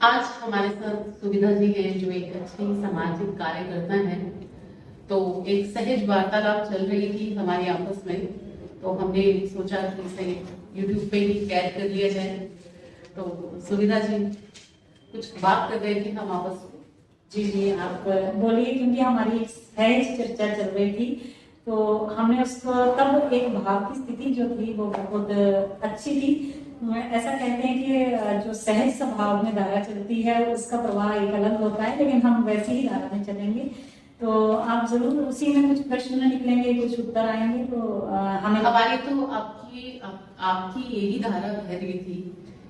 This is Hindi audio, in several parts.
आज हमारे साथ सुविधा जी हैं जो एक अच्छी सामाजिक कार्यकर्ता हैं। तो एक सहज वार्तालाप चल रही थी हमारे आपस में, तो हमने सोचा कि इसे YouTube पे ही कैद कर लिया जाए। तो सुविधा जी कुछ बात कर रहे थे हम आपस में। जी जी, आप बोलिए। क्योंकि हमारी सहज चर्चा चल रही थी तो हमने उसको तब एक भाव की स्थिति जो थी वो बहुत अच्छी थी। ऐसा कहते हैं कि जो सहज स्वभाव में धारा चलती है उसका प्रवाह एक अलग होता है, लेकिन हम वैसी ही धारा में चलेंगे। तो आप जरूर उसी में कुछ प्रश्न निकलेंगे, कुछ उत्तर आएंगे। तो हमें हमारी तो आपकी यही धारा बह रही थी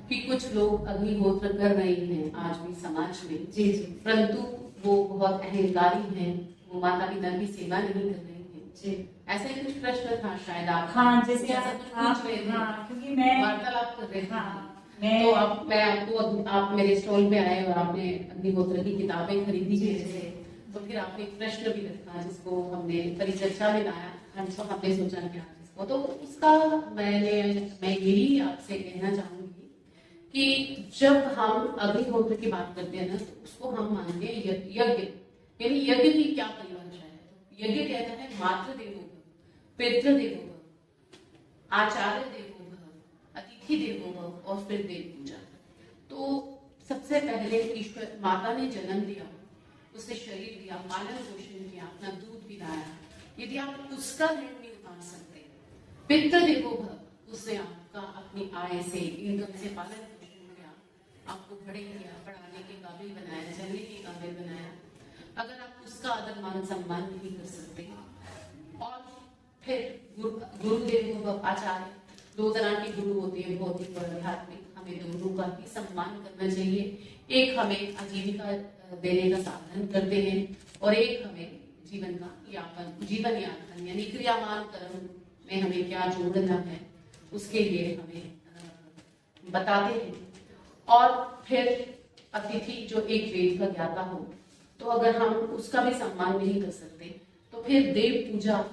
कि कुछ लोग अग्निहोत्र कर रहे हैं आज भी समाज में। जी जी, परंतु वो बहुत अहंकारी हैं, वो माता पिता की सेवा नहीं कर रहे हैं जी। ऐसा ही कुछ प्रश्न था शायद आप। हाँ, जैसे ऐसा कुछ पूछ रहे थे। हाँ, क्योंकि मैं वार्तालाप कर रहे थे। हाँ, तो अब मैं आपको, आप मेरे स्टॉल पे आए और आपने अग्निहोत्र की किताबें खरीदी जी, मेरे से, तो फिर आपने एक प्रश्न भी रखा जिसको हमने परिचर्चा में लाया। तो हमने सोचा कि आज इसको, तो उसका मैं यही आपसे कहना चाहूंगी कि जब हम अग्निहोत्र की बात करते हैं ना, तो उसको हम मानते हैं यज्ञ। यानी यज्ञ की क्या परिभाषा है? तो यज्ञ कहता है मातृ देवो भव, पितृ देवो भव, आचार्य देवो भव, अतिथि देवो भव और फिर देव पूजा। तो सबसे पहले ईश्वर माता ने जन्म दिया, उसने शरीर दिया, पालन पोषण किया, अपना दूध पिलाया। यदि आप उसका ऋण नहीं उतार सकते, पितृ देवो भव, उसने आपका अपनी आय से, इनकम से पालन पोषण किया, आपको बड़े किया, पढ़ाने के काबिल बनाया, चलने के काबिल बनाया। अगर आप उसका आदर मान सम्मान नहीं कर सकते, और फिर गुरुदेव भव, आचार्य, दो तरह के गुरु होते हैं, भौतिक और आध्यात्मिक। हमें दोनों का ही सम्मान करना चाहिए। एक हमें आजीविका देने का साधन करते हैं और एक हमें जीवन यापन यानी क्रियामान कर्म में हमें क्या जोड़ना है उसके लिए हमें बताते हैं। और फिर अतिथि जो एक वेद का ज्ञाता हो, तो अगर हम उसका भी सम्मान नहीं कर सकते, तो फिर देव पूजा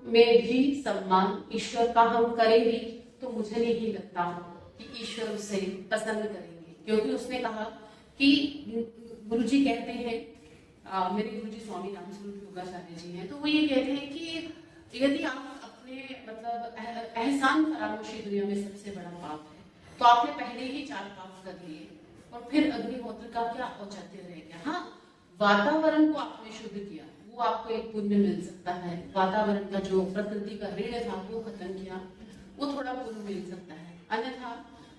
में भी सम्मान ईश्वर का हम करेंगे, तो मुझे नहीं लगता कि ईश्वर उसे पसंद करेंगे। क्योंकि उसने कहा कि गुरुजी कहते हैं, मेरे गुरुजी स्वामी रामस्वरूप योगाचार्य जी हैं, तो वो ये कहते हैं कि यदि आप अपने मतलब एहसान फरामोशी दुनिया में सबसे बड़ा पाप है, तो आपने पहले ही 4 पाप कर लिए और फिर अग्निहोत्र का क्या औचित्य रह गया? हाँ, वातावरण को आपने शुद्ध किया, वो आपको एक पुण्य मिल सकता है। वातावरण का जो प्रकृति का ऋण था वो खत्म किया, वो थोड़ा पुण्य मिल सकता है। अन्यथा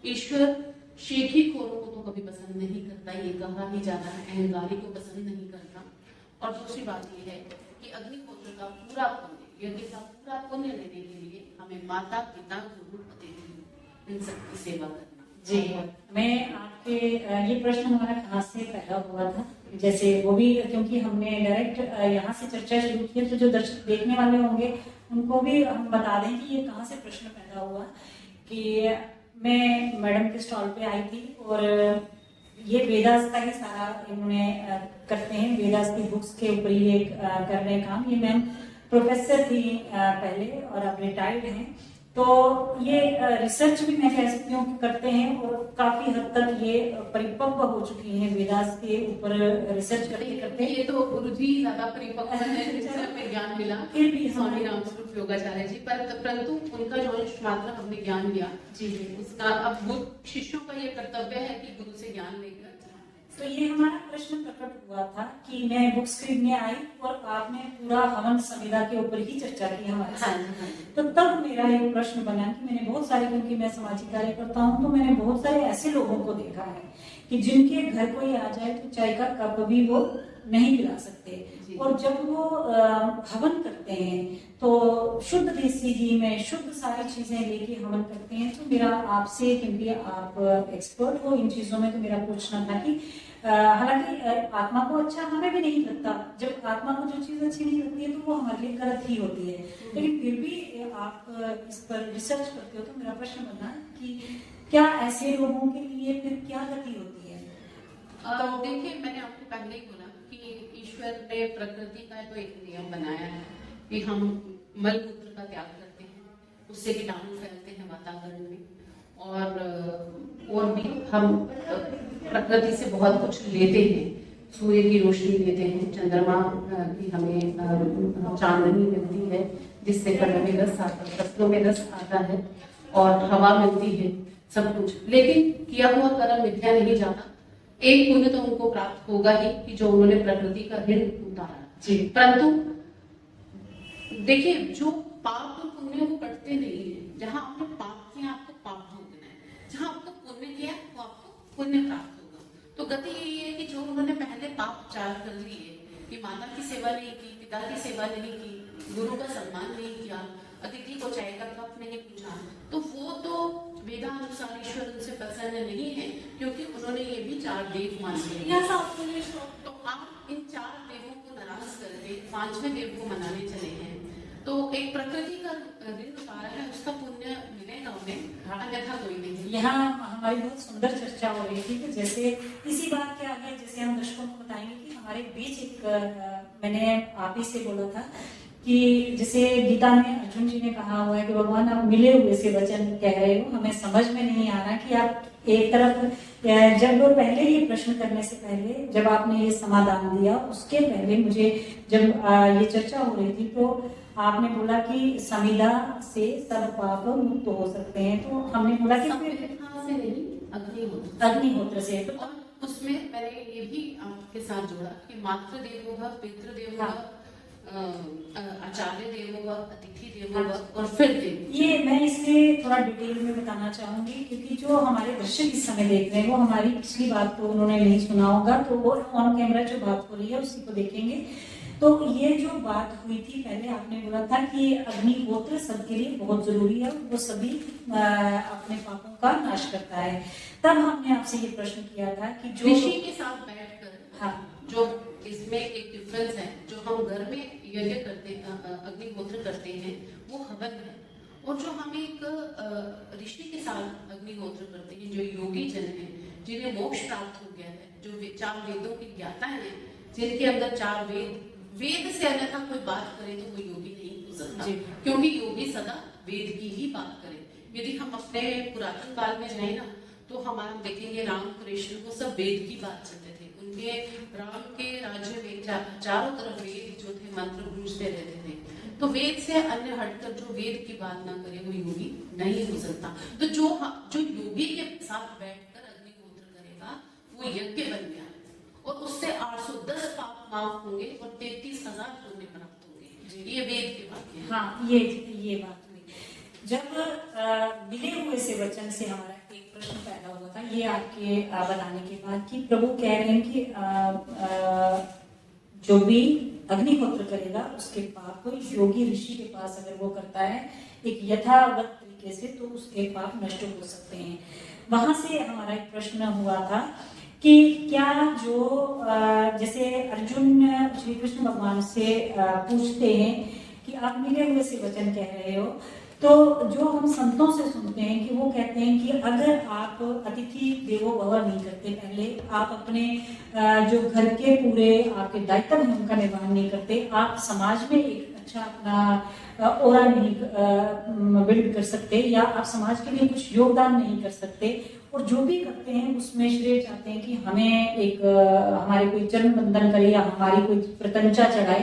ईश्वर शेखी खोरों को तो कभी पसंद नहीं करता, ये कहा ही जाता है, अहंकारी को पसंद नहीं करता। और दूसरी बात ये है कि अग्निहोत्र का पूरा पुण्य, यज्ञ का पूरा पुण्य लेने के लिए हमें माता पिता गुरु अतिथि इन सबकी सेवा करना। जी, मैं आपके ये प्रश्न हमारा कहाँ से पैदा हुआ था, जैसे वो भी क्योंकि हमने डायरेक्ट यहाँ से चर्चा शुरू की, तो जो दर्शक देखने वाले होंगे उनको भी हम बता दें कि ये कहाँ से प्रश्न पैदा हुआ। कि मैं मैडम के स्टॉल पे आई थी और ये वेदास का ही सारा इन्होंने करते हैं, वेदास की बुक्स के ऊपर ये कर रहे हैं काम। ये मैम प्रोफेसर थी पहले और अब रिटायर्ड हैं। तो ये रिसर्च भी मैं कह सकती हूँ करते हैं और काफी हद तक ये परिपक्व हो चुकी हैं वेदास के ऊपर रिसर्च करते करते। ये तो गुरुजी ज्यादा परिपक्व है, हमें ज्ञान मिला फिर भी स्वामी रामस्वरूप योगाचार्य जी, परंतु उनका जो अंश मात्र हमने ज्ञान लिया जी, उसका अब गुरु शिष्यों का ये कर्तव्य है कि गुरु से ज्ञान लेकर। तो ये हमारा प्रश्न प्रकट हुआ था कि मैं बुक्स खरीदने आई और आपने पूरा हवन संविदा के ऊपर ही चर्चा की हमारे साथ। तो तब मेरा एक प्रश्न बना कि मैंने बहुत सारे, क्योंकि मैं सामाजिक कार्य करता हूँ, तो मैंने बहुत सारे ऐसे लोगों को देखा है कि जिनके घर कोई आ जाए तो चाय का कप भी वो नहीं पिला सकते, और जब वो हवन करते हैं तो शुद्ध देसी घी में शुद्ध सारी चीजें लेके हवन करते हैं। तो मेरा आपसे, क्योंकि आप एक्सपर्ट हो इन चीजों में, तो मेरा पूछना था कि हालांकि आत्मा को अच्छा हमें भी नहीं लगता, जब आत्मा को जो चीज अच्छी नहीं लगती है तो वो हमारे लिए गलत ही होती है, लेकिन फिर भी आप इस पर रिसर्च करते हो। तो मेरा प्रश्न बना कि क्या ऐसे लोगों के लिए फिर क्या गति होती है? तो देखिए, मैंने आपको पहले ही बोला कि ईश्वर ने प्रकृति का तो एक नियम बनाया है कि हम मलमूत्र का त्याग करते हैं, उससे कीटाणु फैलते हैं वातावरण में, और भी हम प्रकृति से बहुत कुछ लेते हैं, सूर्य की रोशनी लेते हैं, चंद्रमा की हमें चांदनी मिलती है जिससे फलों में रस आता है, फसलों में रस आता है, और हवा मिलती है, सब कुछ। लेकिन किया हुआ कर्म मिथ्या नहीं जाता। एक पुण्य तो उनको प्राप्त होगा ही कि जो उन्होंने प्रकृति का ऋण उतारा जी। परंतु देखिए, जो पाप और पुण्य वो कटते नहीं है। जहां आपने पाप किया आपको पाप भोगना है, जहां आपको पुण्य किया तो आपको पुण्य प्राप्त होगा। तो गति यही है कि जो उन्होंने पहले पाप चार कर लिए कि माता की सेवा नहीं की, पिता की सेवा नहीं की, गुरु का सम्मान नहीं किया, अतिथि को चाय का कप नहीं पूछा, तो वो तो वेदानुसार ईश्वर उनसे प्रसन्न नहीं है, क्योंकि उन्होंने ये भी चार देव मान लिए। तो आप इन चार देवों को नाराज करके पांचवें देव को मनाने चले हैं, तो एक प्रकृति का ऋण उतारा है, उसका पुण्य मिलेगा उन्हें, अन्यथा कोई नहीं। यहाँ हमारी बहुत सुंदर चर्चा हो रही थी कि जैसे इसी बात के आगे जैसे हम दर्शकों को बताएंगे कि हमारे बीच एक मैंने आप ही से बोला था कि जैसे गीता में अर्जुन जी ने कहा हुआ है कि भगवान आप मिले हुए से वचन कह रहे हो, हमें समझ में नहीं आ रहा कि आप एक तरफ जब पहले ये प्रश्न करने से पहले जब आपने ये समाधान दिया, उसके पहले मुझे जब ये चर्चा हो रही थी तो आपने बोला कि समिधा से सब पाप मुक्त हो सकते हैं। तो हमने बोला कि से नहीं, अग्निहोत्र से। तो उसमें मैंने ये भी आपके साथ जोड़ा कि मातृदेवो भव, पितृदेवो भव, आचार्य देवो भव, अतिथि देवो भव और फिर देव। ये मैं इसमें थोड़ा डिटेल में बताना चाहूंगी क्योंकि जो हमारे दर्शक इस समय देख रहे हैं वो हमारी पिछली बात को उन्होंने नहीं सुना होगा, तो वो ऑन कैमरा जो बात हो रही है उसी को देखेंगे। तो ये जो बात हुई थी, पहले आपने बोला था कि अग्निहोत्र सबके लिए बहुत जरूरी है, वो सभी अपने पापों का नाश करता है। तब हमने आपसे ये प्रश्न किया था कि जो ऋषि के साथ बैठकर, हाँ, जो इसमें एक डिफरेंस है, जो हम घर में यज्ञ करते अग्निहोत्र करते हैं वो हवन है, और जो हम एक ऋषि के साथ अग्निहोत्र करते हैं, जो योगी जन है, जिन्हें मोक्ष प्राप्त हो गया है, जो चार वेदों की ज्ञाता है, जिनके अंदर चार वेद से अन्यथा कोई बात करे तो कोई योगी नहीं हो सकता, क्योंकि योगी सदा वेद की ही बात करे। यदि हम अपने पुरातन काल में जाए ना तो हमारा देखेंगे राम कृष्ण को सब वेद की बात चलते थे। उनके राम के राज्य में चारों तरफ वेद जो थे मंत्र गूंजते रहते थे। तो वेद से अन्य हटकर जो वेद की बात ना करे वो योगी नहीं हो सकता। तो जो योगी के साथ बैठकर अग्निहोत्र करेगा वो यज्ञ बन गया, और उससे 810 पाप माफ होंगे और 33,000 पुण्य प्राप्त होंगे। ये वेद के वाक्य हैं। हाँ, ये बात हुई। जब मिले हुए से वचन से हमारा एक प्रश्न पैदा हुआ था, ये आपके बताने के बाद कि प्रभु कह रहे हैं कि जो भी अग्निहोत्र करेगा उसके पाप योगी ऋषि के पास अगर वो करता है एक यथावत तरीके से तो उसके पाप नष्ट हो सकते हैं। वहां से हमारा एक प्रश्न हुआ था कि क्या जो जैसे अर्जुन श्री कृष्ण भगवान से पूछते हैं कि आप मिले हुए से वचन कह रहे हो, तो जो हम संतों से सुनते हैं कि वो कहते हैं कि अगर आप अतिथि देवो भव नहीं करते, पहले आप अपने जो घर के पूरे आपके दायित्व हैं उनका निर्वहन नहीं करते, आप समाज में एक अच्छा अपना ओरा नहीं बिल्ड कर सकते, या आप समाज के लिए कुछ योगदान नहीं कर सकते, और जो भी करते हैं उसमें श्रेय चाहते हैं कि हमें एक हमारे कोई जन्म बंधन करे या हमारी कोई प्रतंचा चढ़ाए,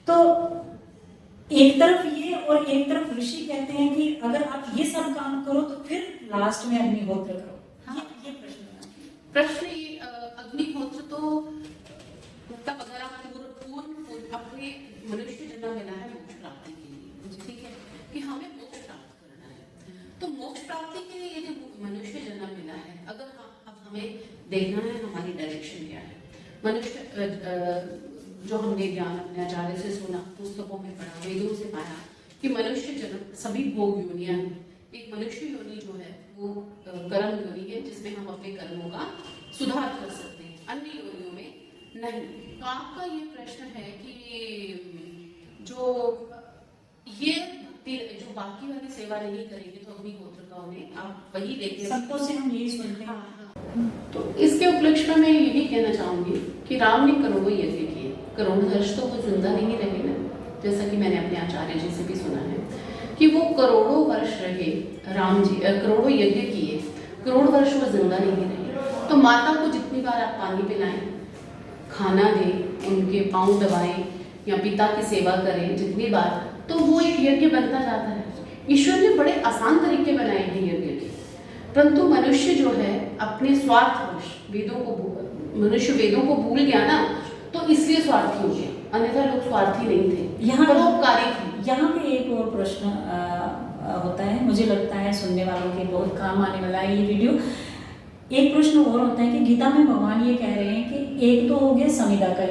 तो एक तरफ ये और एक तरफ ऋषि कहते हैं कि अगर आप ये सब काम करो तो फिर लास्ट में अग्निहोत्र करो। हाँ, ये प्रश्न ये अग्निहोत्र तो तब अगर आप पूर्ण अपने मनुष्य जन्म मिला है मोक्ष प्राप्ति के लिए, ठीक है, कि हमें मोक्ष प्राप्त करना है, तो मोक्ष प्राप्ति के लिए यदि मनुष्य जन्म मिला है, अगर अब हमें देखना है हमारी डायरेक्शन क्या है। मनुष्य जो हमने ज्ञान अपने आचार्य से सुना, पुस्तकों में पढ़ा, वेदों से पाया कि मनुष्य जन्म सभी भोग योनियां हैं। एक मनुष्य योनि जो है वो कर्म योनि है, जिसमें हम अपने कर्मों का सुधार कर सकते हैं, अन्य योनियों में नहीं। तो आपका ये प्रश्न है कि जो बाकी वाली सेवा नहीं करेंगे तो अग्निहोत्र का उन्हें आप वही लेके संतों से हम यही सुनते हैं। तो इसके उपलक्ष्य में मैं यही कहना चाहूंगी कि राम ने करोड़ों यज्ञ किए, करोड़ों वर्ष तो वो जिंदा नहीं रहे ना, जैसा कि मैंने अपने आचार्य जी से भी सुना है कि वो करोड़ों वर्ष रहे, राम जी करोड़ों यज्ञ किए, करोड़ वर्ष वो जिंदा नहीं रहे। तो माता को जितनी बार आप पानी पिलाएं, खाना दें, उनके पाँव दबाएं या पिता की सेवा करें जितनी बार, तो वो एक यज्ञ बनता जाता है। ईश्वर ने बड़े आसान तरीके बनाए हैं यज्ञ के, परंतु मनुष्य जो है अपने स्वार्थवश मनुष्य वेदों को भूल गया ना, तो इसलिए स्वार्थी हो गया, अन्यथा लोग स्वार्थी नहीं थे, यहाँ परोपकारी थे। यहाँ पे एक और प्रश्न होता है, मुझे लगता है सुनने वालों के बहुत काम आने वाला है ये वीडियो। एक प्रश्न और होता है कि गीता में भगवान ये कह रहे हैं कि एक तो हो गया समिधा का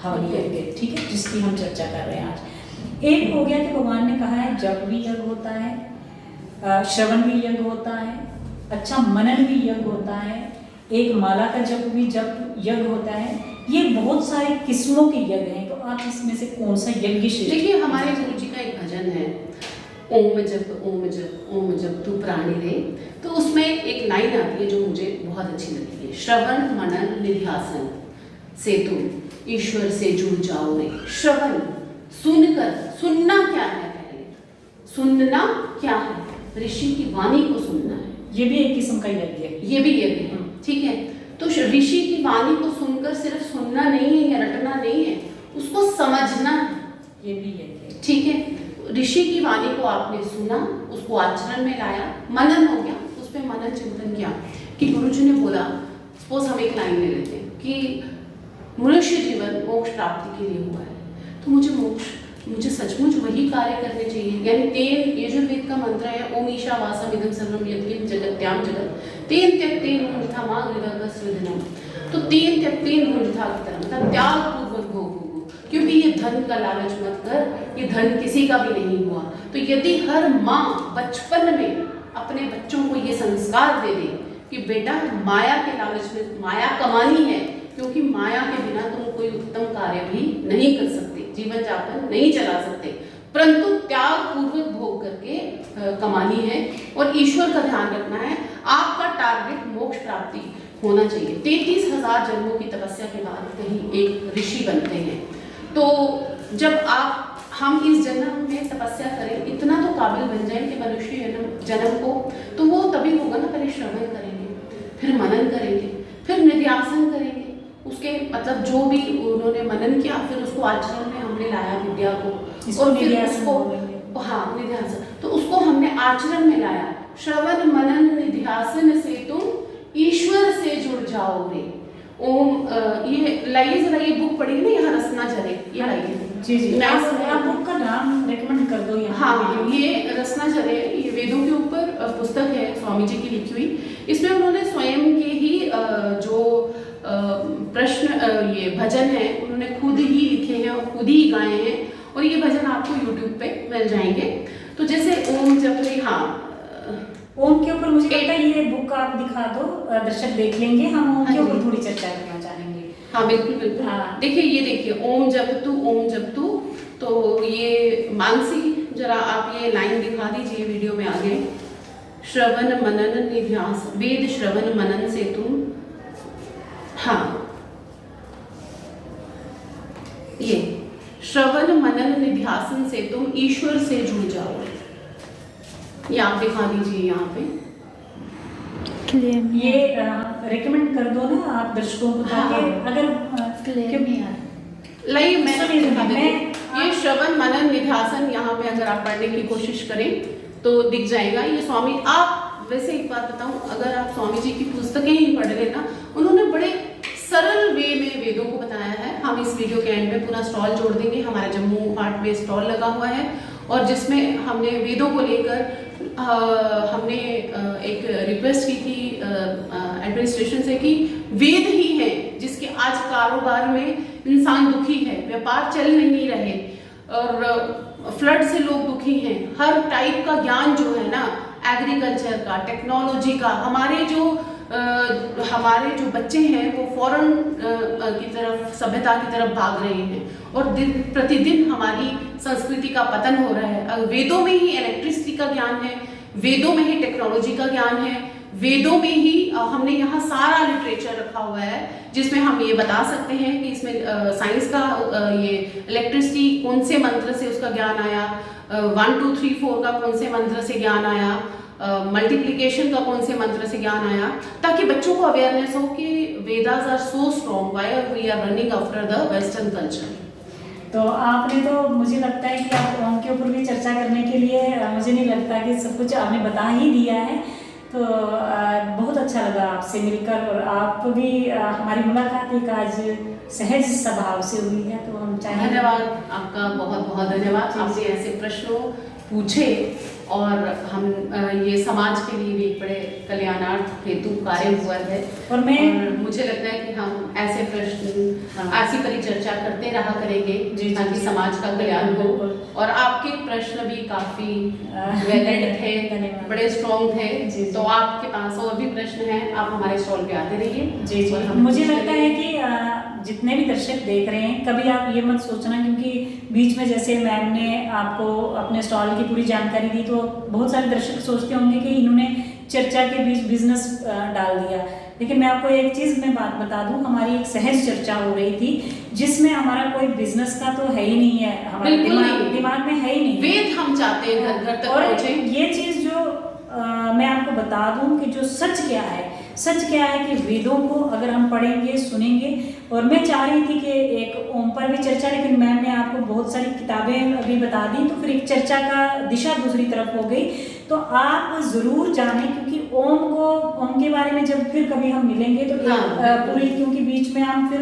हवन यज्ञ, ठीक है, जिसकी हम चर्चा कर रहे हैं आज। एक हो गया कि भगवान ने कहा है जप भी यज्ञ होता है, श्रवण भी यज्ञ होता है, अच्छा मनन भी यज्ञ होता है, एक माला का जप भी यज्ञ होता है। ये बहुत सारे किस्मों के यज्ञ हैं, तो आप इसमें से कौन सा यज्ञ श्रेष्ठ? देखिए, हमारे गुरु जी का एक भजन है, ओम जप ओम जप ओम जप तू प्राणी रे, तो उसमें एक लाइन आती है जो मुझे बहुत अच्छी लगती है, श्रवण मनन निध्यासन से तुम ईश्वर से जुड़ जाओ रे। श्रवण, सुनकर, सुनना क्या है, पहले सुनना क्या है, ऋषि की वाणी को सुनना है, ये भी एक किस्म का यज्ञ है, ये भी यज्ञ है, ठीक है। तो ऋषि की वाणी को सुनकर सिर्फ सुनना नहीं है या रटना नहीं है, उसको समझना है, ये भी यज्ञ है, ठीक है। ऋषि की वाणी को आपने सुना, उसको आचरण में लाया, मनन हो गया, उस पर मनन चिंतन किया कि गुरुजी ने बोला, सपोज हम एक लाइन ले लेते हैं कि मनुष्य जीवन मोक्ष प्राप्ति के लिए हुआ है, तो मुझे सचमुच वही कार्य करने चाहिए। यानी तेन यजुर्वेद का मंत्र है, ओम ईशावासम इदं सर्वम यत्किंच जगत्याम जगत तेन त्यक्तेन भुंजथा मा गृहस्वधनम। तो तेन त्यक्तेन भुंजथा की तरह मतलब त्याग पूर्वक भोगो, क्योंकि ये धन का लालच मत कर, ये धन किसी का भी नहीं हुआ। तो यदि हर माँ बचपन में अपने बच्चों को ये संस्कार दे दे कि बेटा माया के लालच में माया कमानी है, क्योंकि माया के बिना तुम कोई उत्तम कार्य भी नहीं कर सकते, जीवन यापन नहीं चला सकते, परंतु त्याग पूर्वक भोग करके कमानी है और ईश्वर का ध्यान रखना है। आपका टारगेट मोक्ष प्राप्ति होना चाहिए। 33,000 जन्मों की तपस्या के बाद कहीं एक ऋषि बनते हैं। तो जब हम इस जन्म में तपस्या करें, इतना तो काबिल बन जाए कि मनुष्य जन्म को, तो वो तभी होगा ना, पहले श्रवण करेंगे, फिर मनन करेंगे, फिर निध्यासन करेंगे, उसके मतलब जो भी उन्होंने मनन किया फिर उसको आचरण में हमने लाया विद्या को, और फिर उसको निध्यासन, तो उसको हमने आचरण में लाया। श्रवण मनन निध्यासन से तुम ईश्वर से जुड़ जाओ रे। ओम ये लाइए जरा, ये बुक पढ़िए ना, यहाँ रसना जरे, ये लाइए जी जी, आप बुक का नाम रेकमेंड कर दो। हाँ, ये रसना जरे, ये वेदों के ऊपर पुस्तक है, स्वामी जी की लिखी हुई। इसमें उन्होंने स्वयं के ही जो प्रश्न ये भजन है उन्होंने खुद ही लिखे हैं और खुद ही गाए हैं, और ये भजन आपको YouTube पे मिल जाएंगे। तो जैसे ओम जप रे, हाँ ओम के ऊपर मुझे लगता है ये बुक आप दिखा दो, दर्शक देख लेंगे, हम ओम के ऊपर थोड़ी चर्चा करना चाहेंगे। हाँ बिल्कुल बिल्कुल। देखिए ये देखिए, ओम जप तू, तो ये मानसी जरा आप ये लाइन दिखा दीजिए वीडियो में आगे। श्रवण मनन निध्यास, वेद श्रवण मनन से तुम, हाँ ये श्रवण मनन निध्यासन से तुम ईश्वर से जुड़ जाओ, ये आप दिखा दीजिए यहाँ पे। ये रेकमेंड कर दो ना आप दर्शकों को, ताकि अगर लाइव मैं दिखा देती हूँ। ये श्रवण मनन निध्यासन यहाँ पे अगर आप पढ़ने की कोशिश करें तो दिख जाएगा। ये स्वामी, आप वैसे एक बात बताऊं, अगर आप स्वामी जी की पुस्तकें ही पढ़ रहे ना, उन्होंने बड़े सरल वे में वेदों को बताया है। हम इस वीडियो के एंड में पूरा स्टॉल जोड़ देंगे, हमारे जम्मू हाट में स्टॉल लगा हुआ है, और जिसमें हमने वेदों को लेकर हमने एक रिक्वेस्ट की थी एडमिनिस्ट्रेशन से कि वेद ही है जिसके आज कारोबार में इंसान दुखी है, व्यापार चल नहीं रहे और फ्लड से लोग दुखी हैं। हर टाइप का ज्ञान जो है ना, एग्रीकल्चर का, टेक्नोलॉजी का, हमारे जो बच्चे हैं वो फॉरेन की तरफ, सभ्यता की तरफ भाग रहे हैं, और दिन प्रतिदिन हमारी संस्कृति का पतन हो रहा है। वेदों में ही इलेक्ट्रिसिटी का ज्ञान है, वेदों में ही टेक्नोलॉजी का ज्ञान है, वेदों में ही हमने यहाँ सारा लिटरेचर रखा हुआ है, जिसमें हम ये बता सकते हैं कि इसमें साइंस का ये इलेक्ट्रिसिटी कौन से मंत्र से उसका ज्ञान आया, 1 2 3 4 का कौन से मंत्र से ज्ञान आया, मल्टीप्लिकेशन का कौन से मंत्र से ज्ञान आया, ताकि बच्चों को अवेयरनेस हो कि Vedas are so strong, why we are running after the western culture. तो आपने तो मुझे लगता है कि आप ओम के ऊपर भी चर्चा करने के लिए मुझे नहीं लगता कि सब कुछ आपने बता ही दिया है। तो बहुत अच्छा लगा आपसे मिलकर, और आप भी हमारी मुलाकात एक आज सहज स्वभाव से हुई है, तो हम चाहेंगे। धन्यवाद आपका, बहुत बहुत धन्यवाद। आपने ऐसे प्रश्नों पूछे और हम ये समाज के लिए भी एक बड़े कल्याणार्थ हेतु कार्य हुआ है, और मुझे लगता है कि हम ऐसे प्रश्न ऐसी परिचर्चा करते रहा करेंगे ताकि समाज का कल्याण हो। और आपके प्रश्न भी काफी वैलिड थे, बड़े स्ट्रॉन्ग थे। तो आपके पास और भी प्रश्न हैं, आप हमारे स्टॉल पे आते रहिए। जी, मुझे लगता है कि जितने भी दर्शक देख रहे हैं, कभी आप ये मत सोचना, क्योंकि बीच में जैसे मैम ने आपको अपने स्टॉल की पूरी जानकारी दी, तो बहुत सारे दर्शक सोचते होंगे कि इन्होंने चर्चा के बीच बिजनेस डाल दिया। लेकिन मैं आपको एक चीज़ मैं बात बता दूं, हमारी एक सहज चर्चा हो रही थी जिसमें हमारा कोई बिजनेस का तो है ही नहीं है, हमारे दिमाग में है ही नहीं। वेद हम चाहते हैं घर घर तक पहुंचे। ये चीज़ जो मैं आपको बता दूं कि जो सच क्या है, सच क्या है कि वेदों को अगर हम पढ़ेंगे सुनेंगे, और मैं चाह रही थी कि एक ओम पर भी चर्चा, लेकिन मैम ने आपको बहुत सारी किताबें अभी बता दी, तो फिर एक चर्चा का दिशा दूसरी तरफ हो गई। तो आप ज़रूर जानें, क्योंकि ओम के बारे में जब फिर कभी हम मिलेंगे तो पूरी, क्योंकि बीच में हम फिर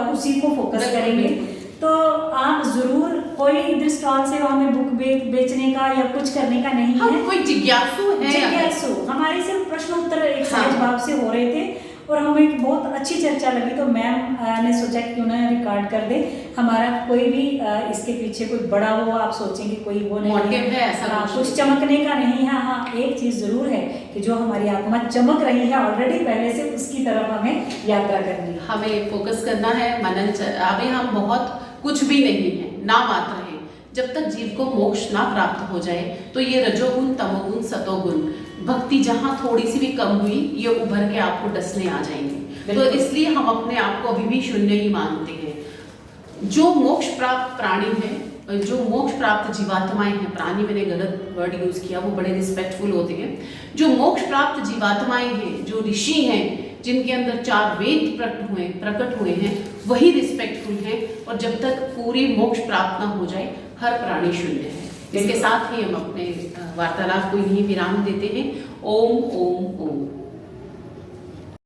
उसी को फोकस करेंगे। तो आप जरूर, कोई स्टॉल से हमें बुक बेचने का या कुछ करने का नहीं है, कोई जिज्ञासु है, जिज्ञासु हमारे सिर्फ प्रश्न उत्तर एक सहज भाव से हो रहे थे, और हमें एक बहुत अच्छी चर्चा लगी। तो मैम ने सोचा कि क्यों ना रिकॉर्ड कर दे, हमारा कोई भी इसके पीछे कोई बड़ा हो, आप सोचेंगे कोई वो नहीं है, ऐसा कुछ चमकने का नहीं है। हाँ, एक चीज जरूर है कि जो हमारी आत्मा चमक रही है ऑलरेडी पहले से, उसकी तरफ हमें यात्रा करनी है, हमें फोकस करना है। मनन अभी हम बहुत कुछ भी नहीं है, ना मात्र है। जब तक जीव को मोक्ष ना प्राप्त हो जाए, तो ये रजोगुण, तमोगुण, सतोगुण, भक्ति जहाँ थोड़ी सी भी कम हुई, ये उभर के आपको डसने आ जाएंगे। तो इसलिए हम अपने आप को अभी भी शून्य ही मानते हैं। जो मोक्ष प्राप्त प्राणी है, जो मोक्ष प्राप्त जीवात्माएं हैं, प्राणी मैंने गलत वर्ड यूज किया, वो बड़े रिस्पेक्टफुल होते हैं। जो मोक्ष प्राप्त जीवात्माएं हैं, जो ऋषि हैं, जिनके अंदर 4 वेद प्रकट हुए हैं, वही रिस्पेक्टफुल हैं। और जब तक पूरी मोक्ष प्राप्त न हो जाए, हर प्राणी शून्य है। इसके साथ ही हम अपने वार्तालाप को यहीं विराम देते हैं। ओम ओम ओम।